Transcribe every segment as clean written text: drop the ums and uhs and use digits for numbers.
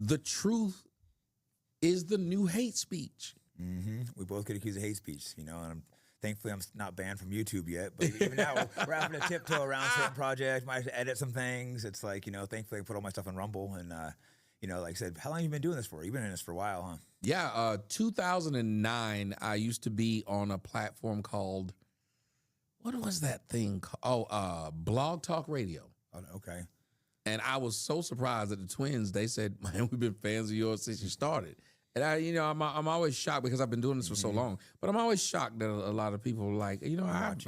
the truth is the new hate speech. We both get accused of hate speech, you know, and thankfully I'm not banned from YouTube yet. But even now, we're having to tiptoe around certain projects. Might have to edit some things. It's like, you know, thankfully I put all my stuff on Rumble. And, you know, like I said, how long have you been doing this for? You've been in this for a while, huh? Yeah, 2009, I used to be on a platform called, what was that thing called? Oh, Blog Talk Radio. Oh, okay. And I was so surprised at the twins. They said, man, we've been fans of yours since you started. And I'm always shocked because I've been doing this for so long. But I'm always shocked that a lot of people are like, you know, I've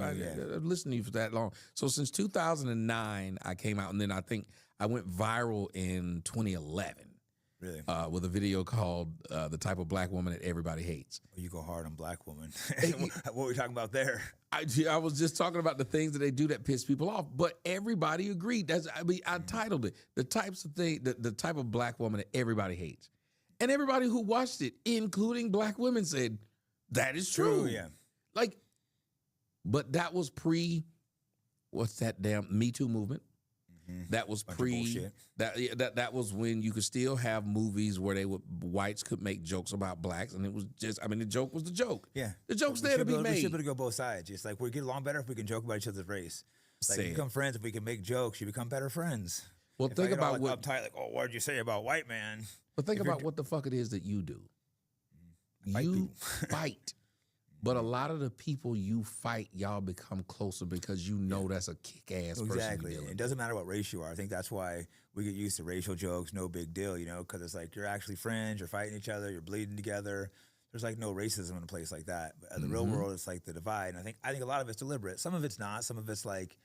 listened to you for that long. So since 2009, I came out, and then I think I went viral in 2011. Really? With a video called The Type of Black Woman That Everybody Hates. Well, you go hard on black women. What were we talking about there? I was just talking about the things that they do that piss people off, but everybody agreed. I titled it, the type of black woman that everybody hates. And everybody who watched it, including black women, said, that is true. Yeah. Like, but that was what's that damn Me Too movement? That was that was when you could still have movies where whites could make jokes about blacks, and it was just, I mean, the joke was the joke. Yeah. The joke's there to be made. We should be able to go both sides. It's like we get along better if we can joke about each other's race. Like we become friends if we can make jokes. You become better friends. Well, think about what uptight, like, oh, what did you say about white man? But think about what the fuck it is that you do. You fight. But a lot of the people you fight, y'all become closer because you know that's a kick-ass person. Exactly. It doesn't matter what race you are. I think that's why we get used to racial jokes, no big deal, you know, because it's like you're actually friends, you're fighting each other, you're bleeding together. There's like no racism in a place like that. But in the real world, it's like the divide. And I think a lot of it's deliberate. Some of it's not. Some of it's like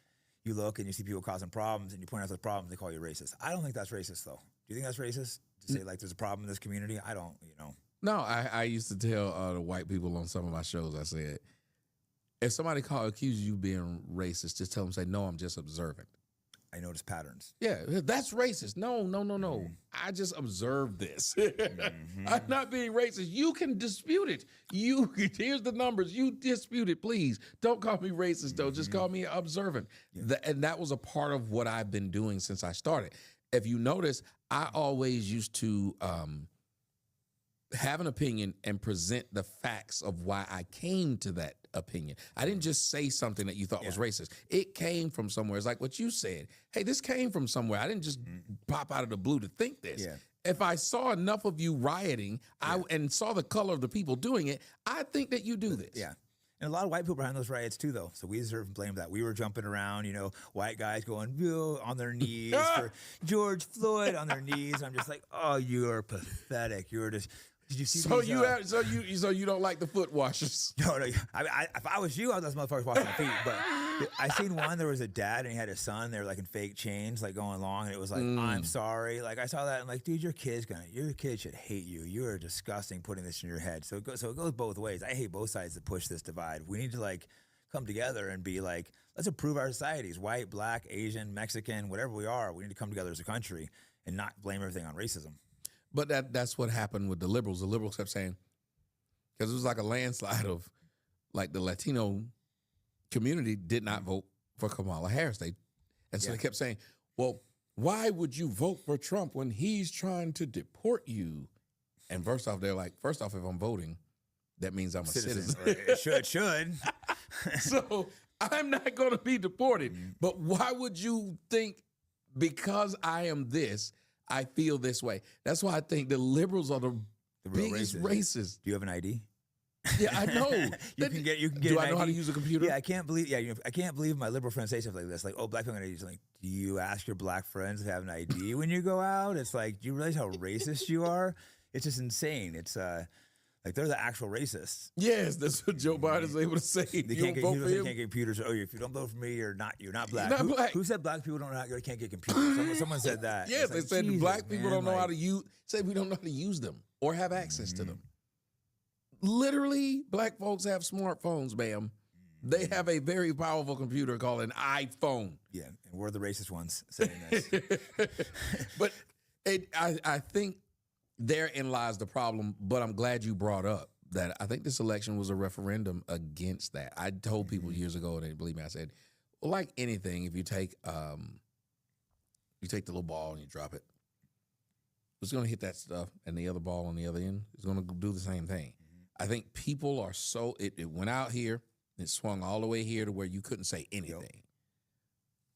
you look and you see people causing problems and you point out those problems, they call you racist. I don't think that's racist, though. Do you think that's racist? To say like there's a problem in this community? I don't, you know. No, I used to tell the white people on some of my shows, I said, if somebody accuses you of being racist, just tell them, say, no, I'm just observant. I notice patterns. Yeah, that's racist. No. I just observed this. I'm not being racist. You can dispute it. Here's the numbers. You dispute it, please. Don't call me racist, though. Just call me observant. Yeah. And that was a part of what I've been doing since I started. If you notice, I always used to have an opinion and present the facts of why I came to that opinion. I didn't just say something that you thought was racist. It came from somewhere. It's like what you said. Hey, this came from somewhere. I didn't just pop out of the blue to think this. Yeah. If I saw enough of you rioting and saw the color of the people doing it, I think that you do this. Yeah. And a lot of white people behind those riots too, though. So we deserve blame that. We were jumping around, you know, white guys going on their knees for George Floyd on their knees. I'm just like, oh, you are pathetic. You're just. Did you see? So you don't like the foot washers? No. If I was you, I was those motherfuckers washing my feet. But I seen one. There was a dad and he had a son. They were like in fake chains, like going along, and it was like, I'm sorry. Like I saw that, and like, dude, your kid should hate you. You are disgusting putting this in your head. So it goes both ways. I hate both sides that push this divide. We need to like come together and be like, let's improve our societies. White, black, Asian, Mexican, whatever we are, we need to come together as a country and not blame everything on racism. But that's what happened with the liberals. The liberals kept saying, because it was like a landslide of, like, the Latino community did not vote for Kamala Harris. They kept saying, well, why would you vote for Trump when he's trying to deport you? And first off, they're like, if I'm voting, that means I'm a citizen. It should. So I'm not going to be deported. But why would you think because I am this, I feel this way? That's why I think the liberals are the biggest racists. Do you have an ID? Yeah, I know. you can get. Do I know how to use a computer? Yeah, I can't believe. Yeah, I can't believe my liberal friends say stuff like this. Like, oh, black people have an ID. Like, do you ask your black friends to have an ID when you go out? It's like, do you realize how racist you are? It's just insane. It's like they're the actual racists. Yes, that's what Joe Biden is able to say. They can't get computers. Oh, if you don't vote for me, you're not black. You're not black. Who said black people can't get computers? Someone said that. Yes, they said black people don't know how to use. Said we don't know how to use them or have access to them. Literally, black folks have smartphones, ma'am. They have a very powerful computer called an iPhone. Yeah, and we're the racist ones saying this. But I think therein lies the problem, but I'm glad you brought up that I think this election was a referendum against that. I told people years ago, and they didn't believe me, I said, well, like anything, if you take the little ball and you drop it, it's going to hit that stuff, and the other ball on the other end is going to do the same thing. I think people are so it went out here, it swung all the way here to where you couldn't say anything.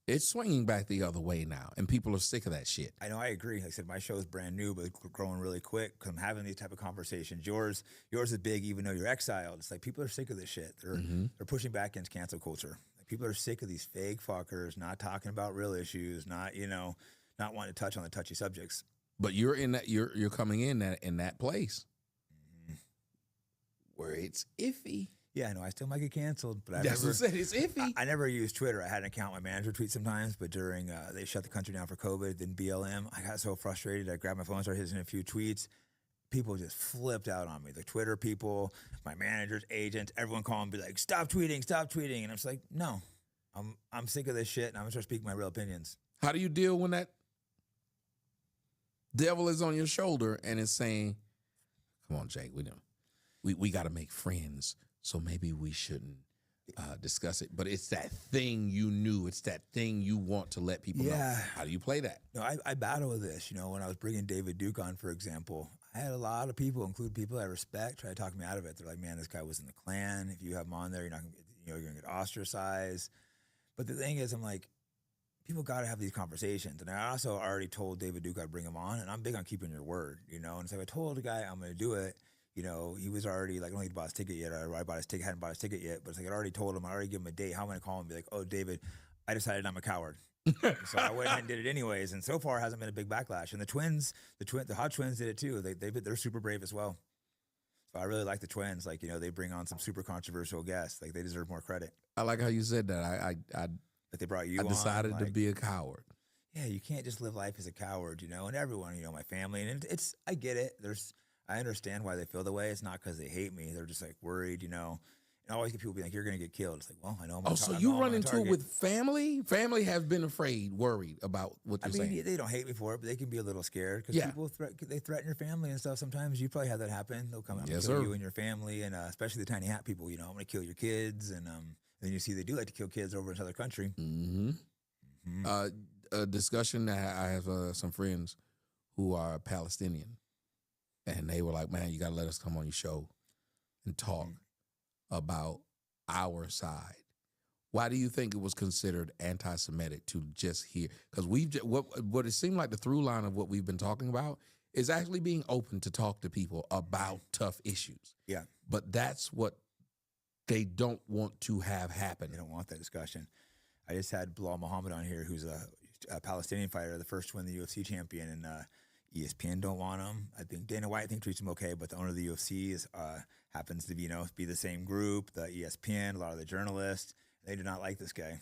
It's swinging back the other way now, and people are sick of that shit. I know, I agree. Like I said, my show is brand new, but growing really quick because I'm having these type of conversations. Yours is big, even though you're exiled. It's like people are sick of this shit. They're pushing back against cancel culture. Like, people are sick of these fake fuckers not talking about real issues, not wanting to touch on the touchy subjects. But you're in that you're coming in that place where it's iffy. Yeah, I know. I still might get canceled, but That's what I said. It's iffy. I never use Twitter. I had an account. My manager tweets sometimes, but during they shut the country down for COVID, then BLM, I got so frustrated. I grabbed my phone, started hitting a few tweets. People just flipped out on me. The Twitter people, my managers, agents, everyone calling me like, "Stop tweeting, stop tweeting," and I'm just like, "No, I'm sick of this shit, and I'm gonna start speaking my real opinions." How do you deal when that devil is on your shoulder and is saying, "Come on, Jake, we got to make friends, so maybe we shouldn't discuss it." But it's that thing you knew. It's that thing you want to let people know. How do you play that? No, I battle with this. When I was bringing David Duke on, for example, I had a lot of people, including people I respect, try to talk me out of it. They're like, "Man, this guy was in the Klan. If you have him on there, you're not gonna get, you're gonna get ostracized." But the thing is, I'm like, people got to have these conversations. And I also already told David Duke I'd bring him on, and I'm big on keeping your word, And so if I told the guy I'm going to do it, he was already like, I don't think he bought his ticket yet. Or I hadn't bought his ticket yet. But it's like, I already told him, I already give him a date. How am I going to call him and be like, "Oh, David, I decided I'm a coward." So I went ahead and did it anyways. And so far, hasn't been a big backlash. And the Hot Twins did it too. They're super brave as well. So I really like the Twins. Like, they bring on some super controversial guests. Like, they deserve more credit. I like how you said that. That they brought you on. I decided to be a coward. Yeah, you can't just live life as a coward, And everyone, my family, and I get it. I understand why they feel the way. It's not because they hate me. They're just like worried, And I always get people being like, "You're going to get killed." It's like, well, I know. So you run into it with family? Family have been afraid, worried about what you're saying. They don't hate me for it, but they can be a little scared because people they threaten your family and stuff. Sometimes you probably have that happen. They'll come out and kill you and your family, and especially the tiny hat people. I'm going to kill your kids, and then you see they do like to kill kids over in another country. A discussion that I have some friends who are Palestinian, and they were like, "Man, you got to let us come on your show and talk about our side." Why do you think it was considered anti-Semitic to just hear? Because what it seemed like the through line of what we've been talking about is actually being open to talk to people about tough issues. Yeah. But that's what they don't want to have happen. They don't want that discussion. I just had Bilal Muhammad on here, who's a Palestinian fighter, the first to win the UFC champion, and ESPN don't want him. I think Dana White treats him okay, but the owner of the UFC happens to be be the same group, the ESPN, a lot of the journalists. They do not like this guy.